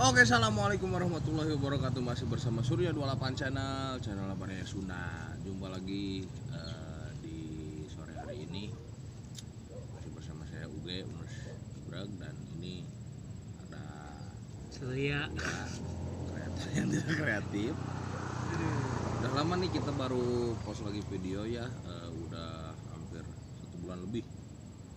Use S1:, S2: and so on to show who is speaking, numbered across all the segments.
S1: Oke, assalamualaikum warahmatullahi wabarakatuh. Masih bersama Surya 28 channel Labarnya Sunda. Jumpa lagi di sore hari ini. Masih bersama saya Uge Unus Brag, dan ini ada
S2: Surya
S1: kreatif yang tidak kreatif. Udah lama nih kita baru post lagi video ya. Udah hampir 1 bulan lebih.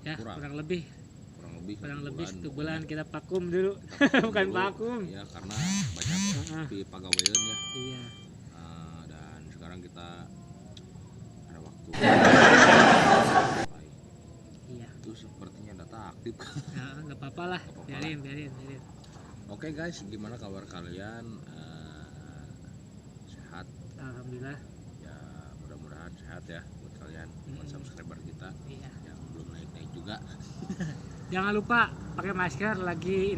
S2: ya, kurang lebih
S1: Kurang
S2: 1 bulan kita vakum dulu. Bukan
S1: dulu,
S2: vakum
S1: ya, karena banyak di pegawaian ya.
S2: Iya.
S1: Dan sekarang kita ada waktu.
S2: Iya.
S1: Itu sepertinya data aktif.
S2: Nah, nggak apa-apa lah. Biarin.
S1: Oke guys, gimana kabar kalian? Sehat?
S2: Alhamdulillah.
S1: Ya, mudah-mudahan sehat ya buat kalian, buat subscriber kita
S2: Iya.
S1: yang belum naik juga.
S2: Jangan lupa pakai masker. Lagi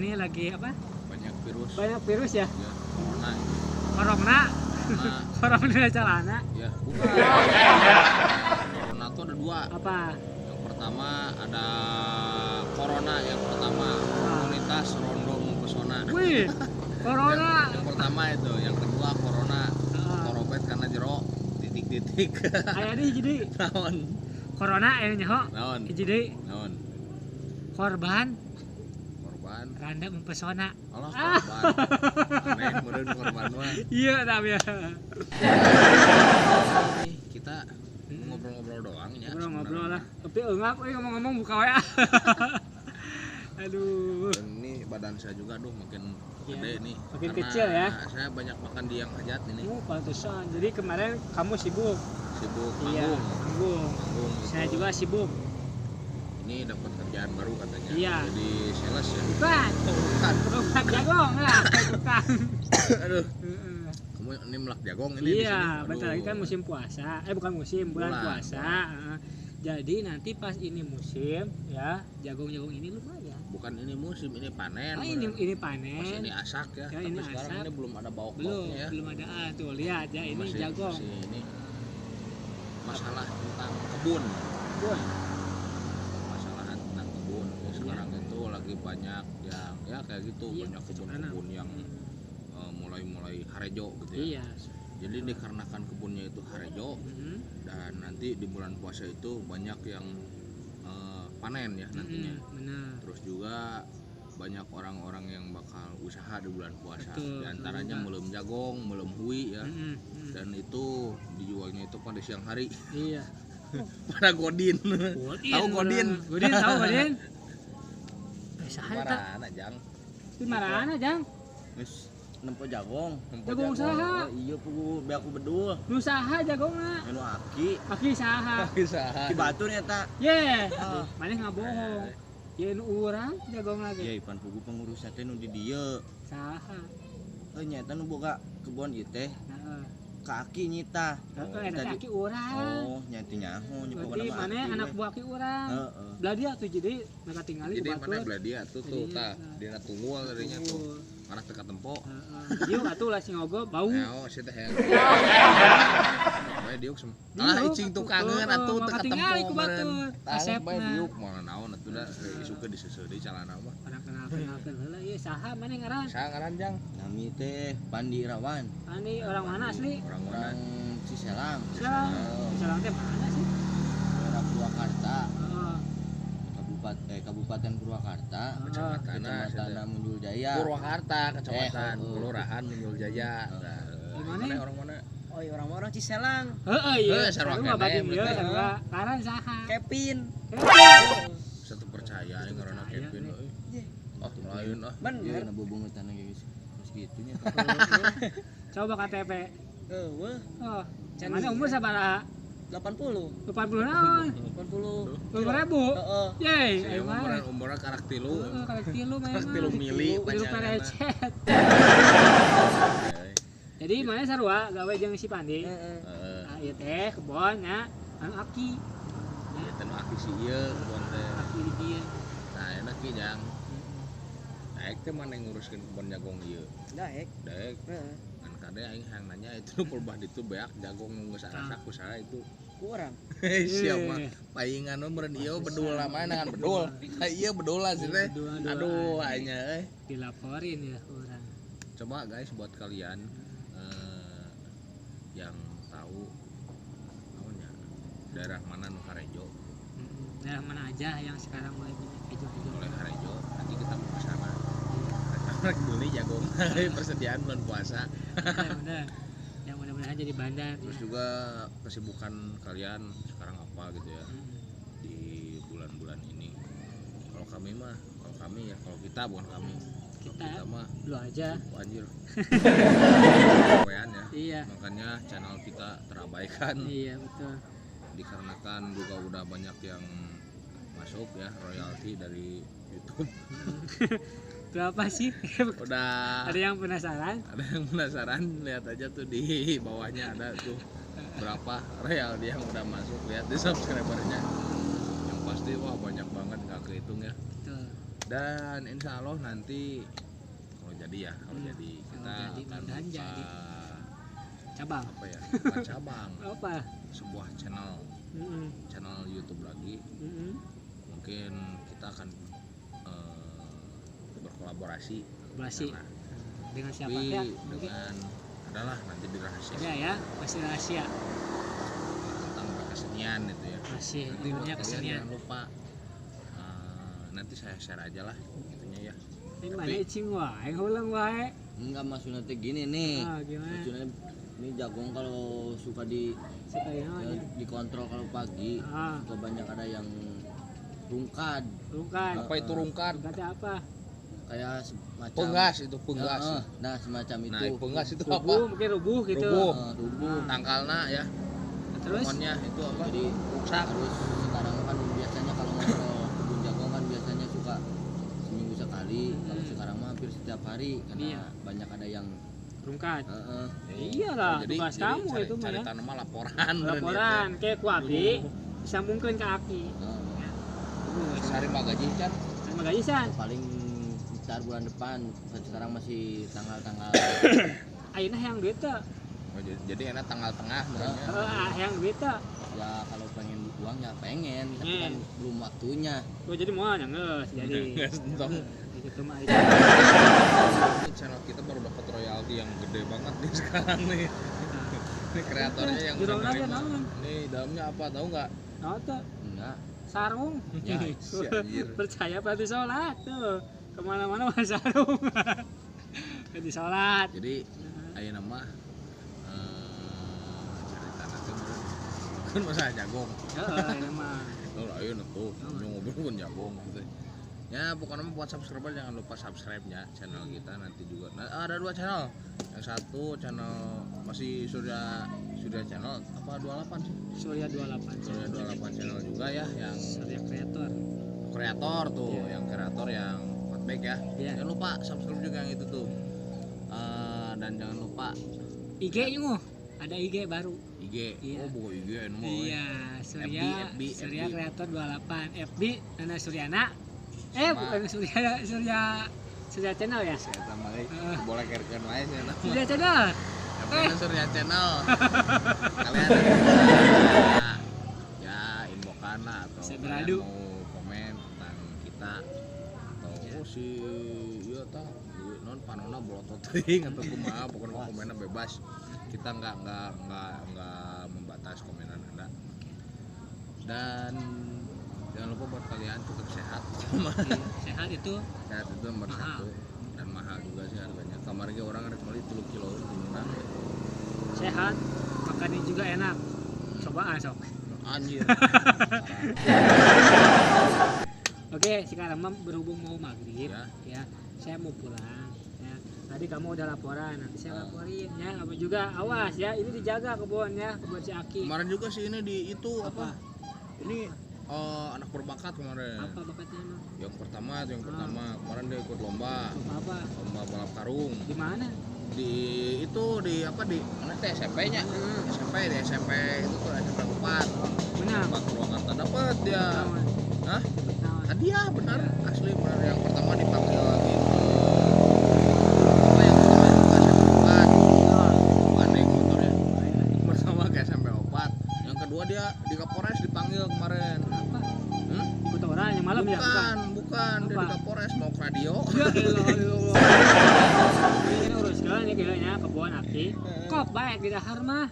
S2: apa?
S1: Banyak virus.
S2: Banyak virus ya.
S1: Ya, corona.
S2: Corona. Corona celana.
S1: Ya, bukan. Corona tuh ada 2.
S2: Apa?
S1: Yang pertama ada corona, yang pertama komunitas rondo mempesona.
S2: Wih, corona.
S1: Yang pertama itu, yang kedua corona. Korobet karena jero titik-titik.
S2: Aya di jadi
S1: Naon?
S2: corona nyaho.
S1: Naon?
S2: Jadi
S1: Naon?
S2: korban randa mempesona.
S1: Allah, korban. Aneh meureun korban mah.
S2: Iya, tapi ya.
S1: Kita ngobrol-ngobrol doang ya.
S2: Ngobrol lah. Tapi enggak, ngomong-ngomong buka WA. Aduh.
S1: Dan ini badan saya juga makin gede nih.
S2: Makin
S1: Karena
S2: kecil ya.
S1: Saya banyak makan di yang hajat ini.
S2: Pantesan. Jadi kemarin kamu sibuk. Iya, manggung. Saya juga sibuk.
S1: Ini dapat kerjaan baru katanya.
S2: Iya.
S1: Jadi sales ya.
S2: Bukan. Bukan jagong lah, bukan.
S1: Aduh. Kamu ini melak jagong ini di sini.
S2: Iya, bentar lagi kan musim puasa. Bukan musim, bulan puasa. Jadi nanti pas ini musim ya, jagung-jagung ini lumayan.
S1: Bukan ini musim, ini panen.
S2: Ini panen.
S1: Masih diasak ya.
S2: Ya,
S1: Tapi
S2: ini
S1: sekarang
S2: asak.
S1: ini belum ada bauk-bauknya ya.
S2: Belum ada. Tuh lihat ya, ini jagung.
S1: Masih ini masalah tentang kebun. Sekarang itu lagi banyak yang ya kayak gitu, banyak kebun-kebun yang mulai harejo gitu ya.
S2: Iya.
S1: Jadi dikarenakan kebunnya itu harejo, dan nanti di bulan puasa itu banyak yang panen ya nantinya.
S2: Benar.
S1: Terus juga banyak orang-orang yang bakal usaha di bulan puasa.
S2: Betul,
S1: Di antaranya melem jagong, melem hui ya. Dan itu dijualnya itu pada siang hari.
S2: Iya.
S1: Pada godin. Tahu godin?
S2: Tahu godin?
S1: Marana jang.
S2: Di mana jang?
S3: Geus nempo jagong.
S2: Jagung saha?
S3: Iya pugu be aku bedul.
S2: Nu saha jagongna?
S3: Anu aki.
S2: Aki saha?
S3: Ki batur nya
S2: Ye. Maneh ngabohong. Ye nu urang jagong lagi.
S3: Ya ipan pugu pengurus teh nu di dieu.
S2: Saha?
S3: Nyata nu boga kebon ieu teh.
S2: Heeh.
S3: Ka aki nyita.
S2: Eta aki urang.
S3: Oh, nyati nyaho nyepok
S2: Berarti maneh anak buah aki urang.
S3: Heeh.
S2: Belah dia tuh jadi mereka tinggali
S1: Jadi
S2: di
S1: mana
S2: batur.
S1: belah dia tuh tah dina tunggul tadinya tuh. Mana teka tempo.
S2: Diuk atuh lah si ngogo bau.
S1: Oh, si teh ya. Bae diuk sem. Ah icing tukangeun atuh teka tempo meureun. Tah bae diuk moal naon atuh da isukeun diseuseudeui calana mah.
S2: Kenalkeun heula ieu saha maneh ngaran?
S1: Saha ngaran jang?
S3: Nami teh Pandi Irawan.
S2: Ani orang mana asli?
S1: Orang mana?
S3: Orang Ciselang.
S2: Ciselang teh mana sih?
S3: Daerah Purwakarta.
S2: Heeh.
S3: Kabupaten Purwakarta.
S1: Kecamatan
S3: Munjul Jaya.
S1: Purwakarta, Kecamatan Kelurahan Munjul Jaya. Mana orang mana?
S3: Oh, orang Ciselang.
S2: Heeh ieu.
S1: Sarua
S2: bagi
S1: kene,
S2: ieu
S1: betul.
S2: sarua karan saha?
S3: Kevin.
S1: Satu percaya ngaranna Kevin euy. Oh, lain ah.
S3: Bener. Na bobongetan geus. Geus kitu nya.
S2: Coba KTP.
S3: Eueuh.
S2: Oh, mana umur sabaraha?
S3: 80.
S2: 80 naon?
S3: 80.
S2: 20.000.
S3: Heeh.
S2: Yeay,
S1: Saya
S2: ayo
S1: mah
S2: mah.
S1: umurna karak 3.
S2: Karak 3 mah.
S1: Karak 3 mili
S2: Tilu
S1: panjanganna.
S2: perecet. Jadi mana sarua gawe jeung si Pandi.
S3: Heeh.
S2: Ah ieu teh kebon nya anu aki.
S1: Ya teh aki si ieu kebon teh.
S2: Aki di dieu.
S1: Nah, enak ki jang. Daek teh mana nguruskeun kebon jagong ieu?
S3: Daek.
S1: Daek.
S3: Heeh.
S1: Kan kade aing hayang nanya itu nu pelbah ditu beak jagong nu geus arasak ku saha itu.
S3: kurang.
S1: Siap mah paingan meureun ieu bedul namanya kan bedul. Iya bedul lah sih teh.
S2: Bedul.
S1: Aduh hanya
S2: Dilaporin ya orang.
S1: coba guys buat kalian yang tahu namanya daerah mana nu Harejo,
S2: Daerah mana aja yang sekarang mulai hijau-hijau.
S1: mulai Harejo nanti kita mau ke sana. Rek beli jagung persediaan bulan puasa.
S2: Benar. Yang mudah-mudahan jadi bandar.
S1: Terus
S2: ya.
S1: juga kesibukan kalian sekarang apa gitu ya di bulan-bulan ini. Kalau kami ya kalau kita bukan kami. Kalau
S2: Kita
S1: kita mah
S2: lu aja.
S1: anjir. Wean ya.
S2: Iya.
S1: Makanya channel kita terabaikan
S2: Iya betul.
S1: dikarenakan juga udah banyak yang masuk ya royalti dari YouTube.
S2: Berapa sih?
S1: Udah
S2: Ada yang penasaran?
S1: ada yang penasaran lihat aja tuh di bawahnya ada tuh berapa royalti yang udah masuk, lihat di subscribernya. Yang pasti wah banyak banget nggak kehitung ya.
S2: Betul.
S1: Dan insya Allah nanti kalau jadi ya kalau jadi kita
S2: jadi,
S1: akan
S2: mudah-mudahan
S1: buka
S2: jadi. Cabang.
S1: apa ya bukan cabang
S2: Apa?
S1: sebuah channel YouTube lagi. Mungkin kita akan berkolaborasi
S2: Kolaborasi.
S1: Nah,
S2: Dengan siapa
S1: tapi
S2: ya? Mungkin
S1: dengan adalah nanti dirahasiakan
S2: ada ya, masih rahasia.
S1: tentang kesenian itu ya.
S2: Masih
S1: Nanti
S2: dunia
S1: buat kalian
S2: kesenian.
S1: jangan lupa nanti saya share aja lah itunya ya.
S2: Ini mana cing wae, ulang wae.
S3: Enggak, maksudnya teh gini nih.
S2: Ah, gimana?
S3: Maksudnya ini jagung kalau suka
S2: Suka ya,
S3: dikontrol kalau pagi,
S2: Ah.
S3: suka banyak ada yang rungkad,
S2: rungkat.
S1: Apa itu rungkat?
S2: Rungkatnya apa?
S3: kayak semacam
S1: Penggas itu penggas.
S3: Nah, semacam
S1: Nah,
S3: itu.
S1: penggas itu
S2: Rubuh,
S1: apa?
S2: mungkin rubuh gitu.
S1: Rubuh.
S3: Rubuh.
S1: Tangkalna ya.
S2: Terus
S1: Pohonnya itu apa?
S3: Jadi
S1: Rusak.
S3: harus sekarang kan biasanya kalau ngobrol kebun jagung kan biasanya suka seminggu sekali. Kalau sekarang mah hampir setiap hari karena
S2: Iya.
S3: banyak ada yang
S2: rungkat.
S3: heeh.
S2: Iyalah,
S1: Oh,
S2: tugas kamu
S1: cari,
S2: itu mah
S1: cari
S2: ya.
S1: tanaman laporan. bener
S2: Laporan
S1: nih,
S2: kayak kuapi disambungkan ke aki.
S3: Heeh.
S1: teh. Sehari mah gaji kan.
S2: Sama gajisan.
S3: Paling ntar bulan depan, kan sekarang masih tanggal-tanggal
S2: Ayeuna yang duit teh.
S1: Oh, jadi enak tanggal tengah sebenarnya.
S2: Yang duit teh.
S3: ya kalau pengen uang ya pengen, tapi kan belum waktunya.
S2: Gua jadi mau ngeus jadi.
S1: Nggak sentong.
S2: Gitu mah.
S1: Ini channel kita baru dapat royalti yang gede banget nih sekarang nih. Ini kreatornya yang
S2: Judul
S1: udah
S2: lagi
S1: nerima.
S2: naon?
S1: Nih dalamnya apa tahu nggak?
S2: Nah, tuh
S3: Enggak.
S2: sarung.
S1: Ya, si anjir.
S2: Percaya pada sholat tuh. Kemana-mana mah sarung. Di sholat.
S1: Jadi ayo nama cerita nanti kan masalah jagung.
S2: Heeh, mah.
S1: Tuh ayo tuh ngobrol pun jagung gitu. Ya pokoknya buat subscriber jangan lupa subscribe ya channel kita nanti juga. Nah, ada 2 channel. Yang satu channel masih Surya channel apa 28 sih?
S2: Surya 28.
S1: Surya 28 channel juga ya yang
S2: Surya kreator.
S1: kreator tuh, yang kreator yang feedback ya.
S2: Iya.
S1: Jangan lupa subscribe juga yang itu tuh. Dan jangan lupa
S2: IG-nya mu ada IG baru.
S1: IG.
S2: Iya.
S1: Oh, buku IG anu mah.
S2: Iya, Surya
S1: FB.
S2: Surya kreator 28. FB Nana Suryana.
S1: Sama.
S2: Bukan Surya channel ya?
S1: Saya tambah boleh kerjain lain ya.
S2: Surya channel.
S1: Namanya Surya Channel. Kalian bisa ya inbokan lah atau
S2: Bisa
S1: kalian
S2: beradu.
S1: mau komen tentang kita atau oh si iya tah non panona blotot teuing atau kumaha pokoknya komennya bebas. Kita nggak membatas komenan Anda. Dan jangan lupa buat kalian tetap sehat.
S2: Sehat itu
S1: Sehat itu nomor
S2: Mahal.
S1: 1 dan mahal juga sih harganya. Kamar ge orang harus beli 3 kilo murah.
S2: sehat, makannya juga enak. Coba sok.
S1: Anjir.
S2: Oke, sekarang mah berhubung mau maghrib,
S1: Ya.
S2: ya, saya mau pulang. Ya. Tadi kamu udah laporan, nanti saya laporin ya. Kamu juga awas ya, ini dijaga kebunnya, kebun si Aki.
S1: Kemarin juga sih ini di itu
S2: Apa?
S1: Ini anak berbakat kemarin.
S2: Apa bakatnya emang?
S1: Yang pertama kemarin dia ikut lomba
S2: Apa?
S1: balap karung.
S2: Di mana?
S1: Di itu di apa di mana teh SMP-nya? SMP itu tuh SMP 4.
S2: Benar.
S1: Pak Purwakarta dapat dia.
S2: Naon?
S1: Hah?
S2: Naon?
S1: Hadiah benar asli benar yang pertama dipanggil lagi apa yang pertama itu SMP 4
S2: Oh,
S1: aneh motornya pertama ke SMP 4 yang kedua dia
S2: ilaha illallah. Ini uruskeun ieu kayaknya kebun aki. Kok baik di dahar mah.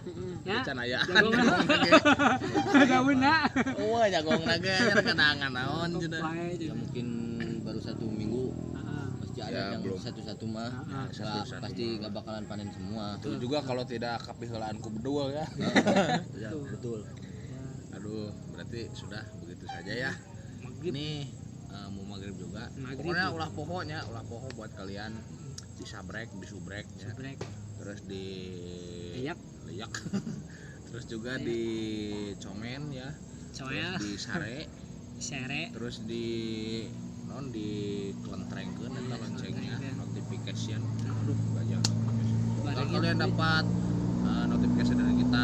S2: Ya.
S1: Can aya.
S2: Jagong daunna.
S1: Oh, jagong ge nya kenangan naon
S2: Kok
S1: cenah.
S2: baik
S3: Ya mungkin baru 1 minggu pasti ada
S1: Ya,
S3: yang
S1: belum.
S3: satu-satu mah.
S2: Heeh.
S3: Nggak, pasti nggak bakalan panen semua.
S1: Itu juga kalau tidak kapiheulaan ku bedul ya.
S3: Ya, betul.
S1: Aduh, berarti sudah begitu saja ya.
S2: Maghrib.
S1: Ini mau maghrib juga.
S2: Maghrib
S1: Pokoknya
S2: juga.
S1: ulah poho buat kalian disabrek, disubrek ya.
S2: Subrek.
S1: Terus di
S2: Liyak.
S1: liyak. Terus juga dicomen ya.
S2: Coel.
S1: Terus di sare,
S2: Sere.
S1: terus di non di kelentrengkeun eta loncengnya, notification. Aduh, banyak notification. Kalau kalian dapat notifikasi dari kita,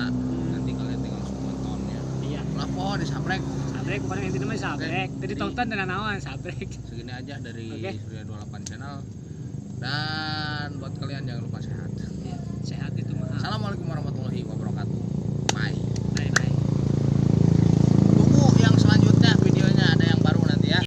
S1: nanti kalian tinggal langsung nontonnya.
S2: Iya.
S1: Ulah poho disabrek.
S2: Sabrek bukan yang itu mah sabrek. Tadi tonton dengan naon sabrek.
S1: Segini aja dari
S2: Oke.
S1: Surya 28 Channel. Dan